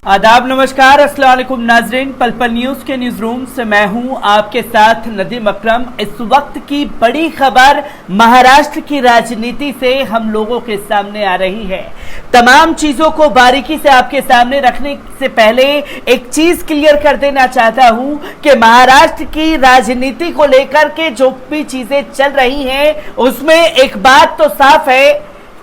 आदाब, नमस्कार, अस्सलाम वालेकुम नाजरीन। पल पल न्यूज के न्यूज रूम से मैं हूं आपके साथ नदीम अकरम। इस वक्त की बड़ी खबर महाराष्ट्र की राजनीति से हम लोगों के सामने आ रही है। तमाम चीजों को बारीकी से आपके सामने रखने से पहले एक चीज क्लियर कर देना चाहता हूं कि महाराष्ट्र की राजनीति को लेकर के जो भी चीजें चल रही हैं उसमें एक बात तो साफ है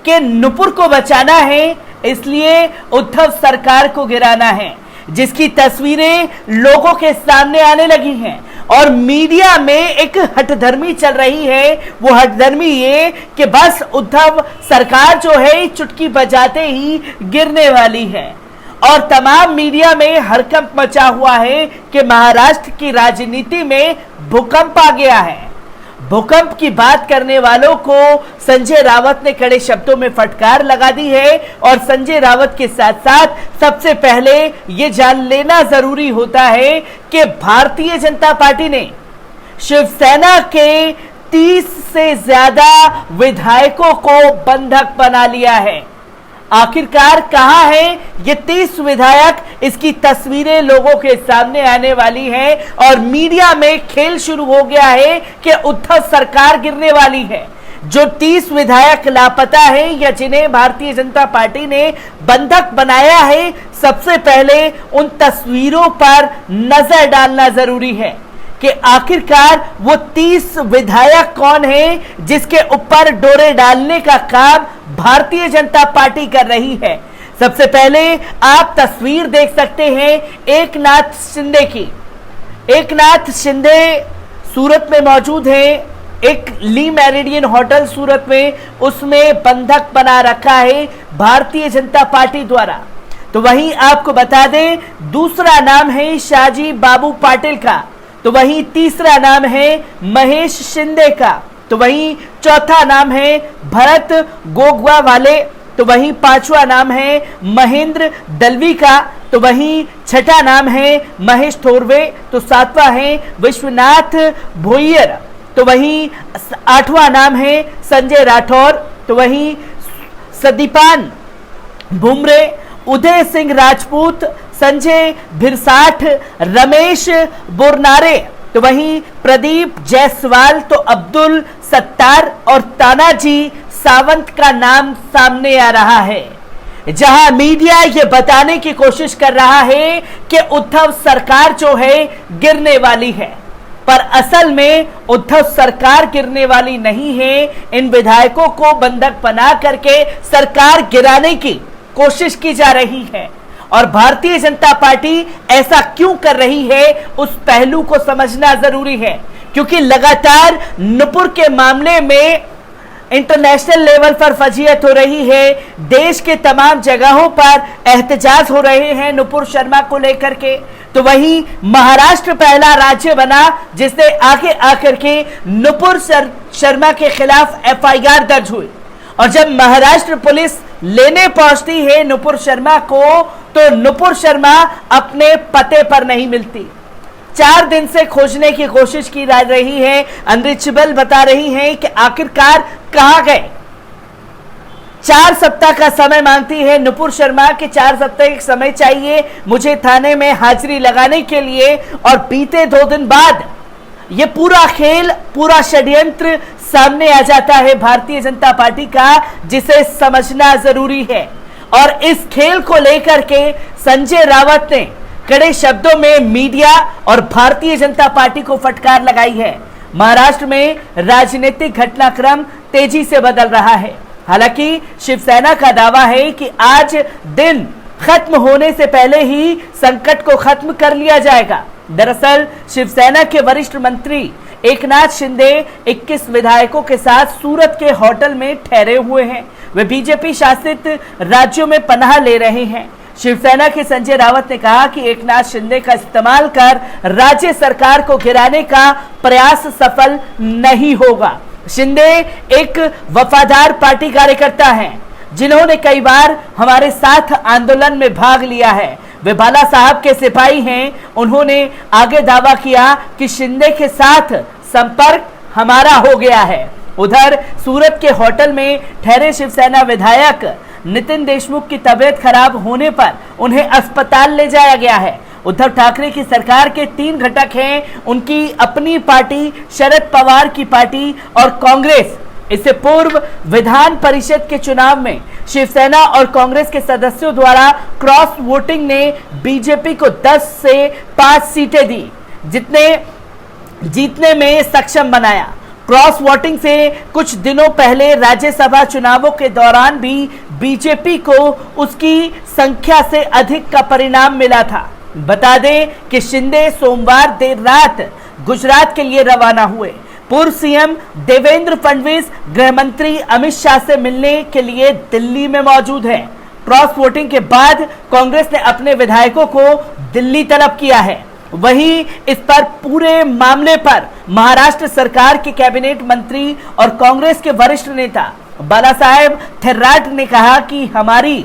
कि नुपुर को बचाना है, इसलिए उद्धव सरकार को गिराना है, जिसकी तस्वीरें लोगों के सामने आने लगी हैं और मीडिया में एक हठधर्मी चल रही है। वो हठधर्मी ये कि बस उद्धव सरकार जो है चुटकी बजाते ही गिरने वाली है और तमाम मीडिया में हड़कंप मचा हुआ है कि महाराष्ट्र की राजनीति में भूकंप आ गया है। भूकंप की बात करने वालों को संजय रावत ने कड़े शब्दों में फटकार लगा दी है और संजय रावत के साथ साथ सबसे पहले ये जान लेना जरूरी होता है कि भारतीय जनता पार्टी ने शिवसेना के 30 से ज्यादा विधायकों को बंधक बना लिया है। आखिरकार कहां है ये 30 विधायक, इसकी तस्वीरें लोगों के सामने आने वाली हैं और मीडिया में खेल शुरू हो गया है कि उद्धव सरकार गिरने वाली है। जो 30 विधायक लापता हैं या जिन्हें भारतीय जनता पार्टी ने बंधक बनाया है, सबसे पहले उन तस्वीरों पर नजर डालना जरूरी है कि आखिरकार वो 30 विधायक कौन हैं जिसके ऊपर डोरे डालने का काम भारतीय जनता पार्टी कर रही है। सबसे पहले आप तस्वीर देख सकते हैं एकनाथ शिंदे की। एकनाथ शिंदे सूरत में मौजूद है, एक ली मेरिडियन होटल सूरत में, उसमें बंधक बना रखा है भारतीय जनता पार्टी द्वारा। तो वहीं आपको बता दें, दूसरा नाम है शाहजी बाबू पाटिल का, तो वहीं तीसरा नाम है महेश शिंदे का, तो वहीं चौथा नाम है भरत गोगवा वाले, तो वहीं पांचवा नाम है महेंद्र दलवी का, तो वहीं छठा नाम है महेश थोरवे, तो सातवां है विश्वनाथ भोयर, तो वहीं आठवां नाम है संजय राठौर, तो वहीं सदीपान भुमरे, उदय सिंह राजपूत, संजय भिरसाठ, रमेश बोरनारे, तो वहीं प्रदीप जायसवाल, तो अब्दुल सत्तार और तानाजी सावंत का नाम सामने आ रहा है। जहां मीडिया ये बताने की कोशिश कर रहा है कि उद्धव सरकार जो है गिरने वाली है, पर असल में उद्धव सरकार गिरने वाली नहीं है। इन विधायकों को बंधक बना करके सरकार गिराने की कोशिश की जा रही है और भारतीय जनता पार्टी ऐसा क्यों कर रही है उस पहलू को समझना जरूरी है, क्योंकि लगातार नुपुर के मामले में इंटरनेशनल लेवल पर फजीयत हो रही है। देश के तमाम जगहों पर एहतजाज हो रहे हैं नुपुर शर्मा को लेकर के। तो वहीं महाराष्ट्र पहला राज्य बना जिसने आगे आकर के नुपुर शर्मा के खिलाफ एफआईआर दर्ज हुई और जब महाराष्ट्र पुलिस लेने पहुंचती है नुपुर शर्मा को, तो नुपुर शर्मा अपने पते पर नहीं मिलती। 4 दिन से खोजने की कोशिश की जा रही है। अनरीचेबल बता रही हैं कि आखिरकार कहां गए। 4 सप्ताह का समय मांगती है नुपुर शर्मा कि 4 सप्ताह का समय चाहिए मुझे थाने में हाजिरी लगाने के लिए, और बीते 2 दिन बाद ये पूरा खेल, पूरा षड्यंत्र सामने आ जाता है भारतीय जनता पार्टी का, जिसे समझना जरूरी है। और इस खेल को लेकर के संजय रावत ने कड़े शब्दों में मीडिया और भारतीय जनता पार्टी को फटकार लगाई है। महाराष्ट्र में राजनीतिक घटनाक्रम तेजी से बदल रहा है। हालांकि शिवसेना का दावा है कि आज दिन खत्म होने से पहले ही संकट को खत्म कर लिया जाएगा। दरअसल शिवसेना के वरिष्ठ मंत्री एकनाथ शिंदे 21 विधायकों के साथ सूरत के होटल में ठहरे हुए हैं। वे बीजेपी शासित राज्यों में पनाह ले रहे हैं। शिवसेना के संजय रावत ने कहा कि एकनाथ शिंदे का इस्तेमाल कर राज्य सरकार को गिराने का प्रयास सफल नहीं होगा। शिंदे एक वफादार पार्टी कार्यकर्ता हैं जिन्होंने कई बार हमारे साथ आंदोलन में भाग लिया है। वे बाला साहब के सिपाही हैं। उन्होंने आगे दावा किया कि शिंदे के साथ संपर्क हमारा हो गया है। उधर सूरत के होटल में ठहरे शिवसेना विधायक नितिन देशमुख की तबीयत खराब होने पर उन्हें अस्पताल ले जाया गया है। उद्धव ठाकरे की सरकार के 3 घटक हैं, उनकी अपनी पार्टी, शरद पवार की पार्टी और कांग्रेस। इससे पूर्व विधान परिषद के चुनाव में शिवसेना और कांग्रेस के सदस्यों द्वारा क्रॉस वोटिंग ने बीजेपी को 10 से 5 सीटें दी, जीतने में सक्षम बनाया। क्रॉस वोटिंग से कुछ दिनों पहले राज्यसभा चुनावों के दौरान भी बीजेपी को उसकी संख्या से अधिक का परिणाम मिला था। बता दें कि शिंदे सोमवार देर रात गुजरात के लिए रवाना हुए। पूर्व सीएम देवेंद्र फडणवीस गृह मंत्री अमित शाह से मिलने के लिए दिल्ली में मौजूद हैं। क्रॉस वोटिंग के बाद कांग्रेस ने अपने विधायकों को दिल्ली तलब किया है। वहीं इस पर पूरे मामले पर महाराष्ट्र सरकार के कैबिनेट मंत्री और कांग्रेस के वरिष्ठ नेता बालासाहेब थोराट ने कहा कि हमारी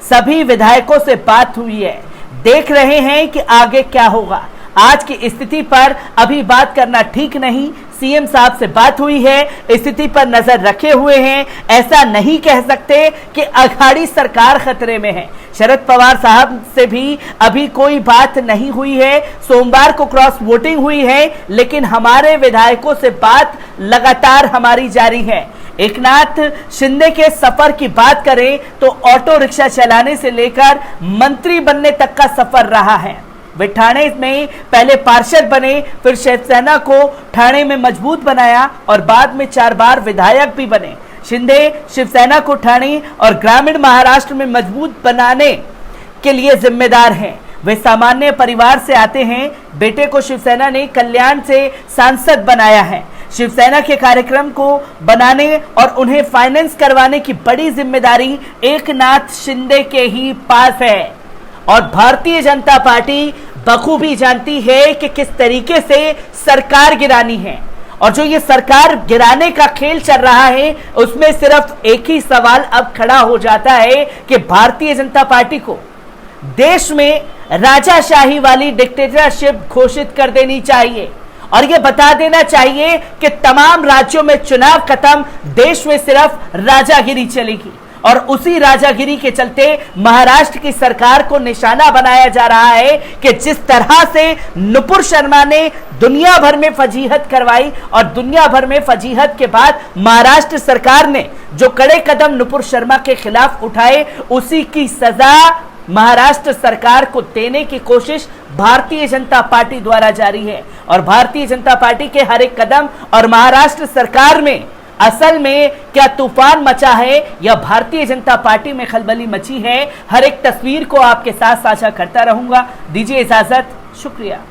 सभी विधायकों से बात हुई है, देख रहे हैं कि आगे क्या होगा। आज की स्थिति पर अभी बात करना ठीक नहीं। सीएम साहब से बात हुई है, स्थिति पर नजर रखे हुए हैं। ऐसा नहीं कह सकते कि अघाड़ी सरकार खतरे में है। शरद पवार साहब से भी अभी कोई बात नहीं हुई है। सोमवार को क्रॉस वोटिंग हुई है, लेकिन हमारे विधायकों से बात लगातार हमारी जारी है। एकनाथ शिंदे के सफर की बात करें तो ऑटो रिक्शा चलाने से लेकर मंत्री बनने तक का सफर रहा है। वे ठाणे में पहले पार्षद बने, फिर शिवसेना को ठाणे में मजबूत बनाया और बाद में 4 बार विधायक भी बने। शिंदे शिवसेना को ठाणे और ग्रामीण महाराष्ट्र में मजबूत बनाने के लिए जिम्मेदार हैं। वे सामान्य परिवार से आते हैं। बेटे को शिवसेना ने कल्याण से सांसद बनाया है। शिवसेना के कार्यक्रम को बनाने और उन्हें फाइनेंस करवाने की बड़ी जिम्मेदारी एकनाथ शिंदे के ही पास है। और भारतीय जनता पार्टी बखूबी जानती है कि किस तरीके से सरकार गिरानी है। और जो ये सरकार गिराने का खेल चल रहा है, उसमें सिर्फ एक ही सवाल अब खड़ा हो जाता है कि भारतीय जनता पार्टी को देश में राजाशाही वाली डिक्टेटरशिप घोषित कर देनी चाहिए और ये बता देना चाहिए कि तमाम राज्यों में चुनाव खत्म, देश में सिर्फ राजागिरी चलेगी। और उसी राजागिरी के चलते महाराष्ट्र की सरकार को निशाना बनाया जा रहा है कि जिस तरह से नुपुर शर्मा ने दुनिया भर में फजीहत करवाई और दुनिया भर में फजीहत के बाद महाराष्ट्र सरकार ने जो कड़े कदम नुपुर शर्मा के खिलाफ उठाए, उसी की सजा महाराष्ट्र सरकार को देने की कोशिश भारतीय जनता पार्टी द्वारा जारी है। और भारतीय जनता पार्टी के हर एक कदम और महाराष्ट्र सरकार में असल में क्या तूफान मचा है या भारतीय जनता पार्टी में खलबली मची है, हर एक तस्वीर को आपके साथ साझा करता रहूंगा। दीजिए इजाजत, शुक्रिया।